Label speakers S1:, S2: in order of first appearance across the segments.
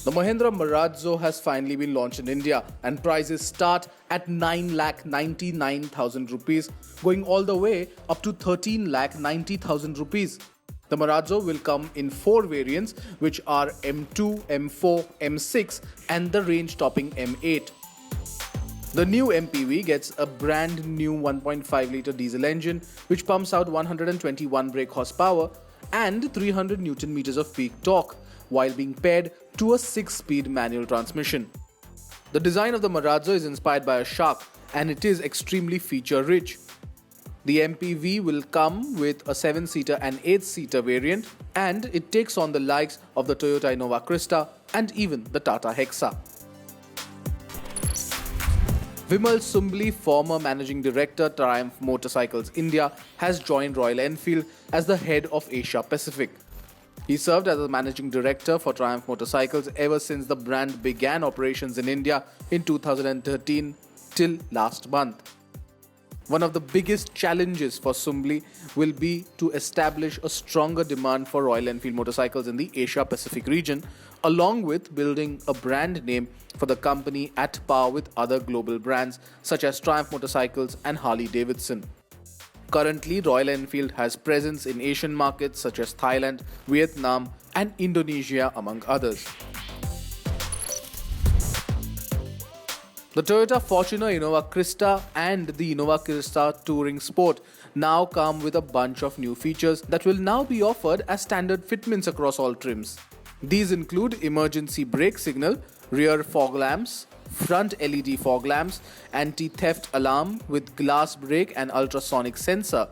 S1: The Mahindra Marazzo has finally been launched in India and prices start at 9,99,000 rupees, going all the way up to 13,90,000 rupees. The Marazzo will come in 4 variants, which are M2, M4, M6 and the range-topping M8. The new MPV gets a brand new 1.5-litre diesel engine which pumps out 121 brake horsepower and 300 Nm of peak torque, while being paired to a 6-speed manual transmission. The design of the Marazzo is inspired by a shark and it is extremely feature-rich. The MPV will come with a 7-seater and 8-seater variant, and it takes on the likes of the Toyota Innova Crysta and even the Tata Hexa. Vimal Sumbly, former Managing Director, Triumph Motorcycles India, has joined Royal Enfield as the head of Asia Pacific. He served as the Managing Director for Triumph Motorcycles ever since the brand began operations in India in 2013 till last month. One of the biggest challenges for Sumbly will be to establish a stronger demand for Royal Enfield motorcycles in the Asia Pacific region, along with building a brand name for the company at par with other global brands such as Triumph Motorcycles and Harley Davidson. Currently, Royal Enfield has presence in Asian markets such as Thailand, Vietnam and Indonesia among others. The Toyota Fortuner Innova Crysta and the Innova Crysta Touring Sport now come with a bunch of new features that will now be offered as standard fitments across all trims. These include emergency brake signal, rear fog lamps, front LED fog lamps, anti-theft alarm with glass brake and ultrasonic sensor.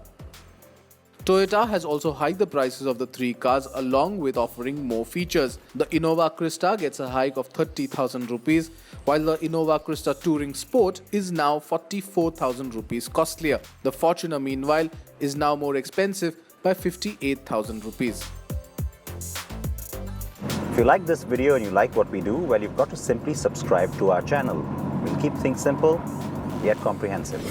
S1: Toyota has also hiked the prices of the 3 cars along with offering more features. The Innova Crysta gets a hike of 30,000 rupees, while the Innova Crysta Touring Sport is now 44,000 rupees costlier. The Fortuner, meanwhile, is now more expensive by 58,000 rupees.
S2: If you like this video and you like what we do, well, you've got to simply subscribe to our channel. We'll keep things simple yet comprehensive.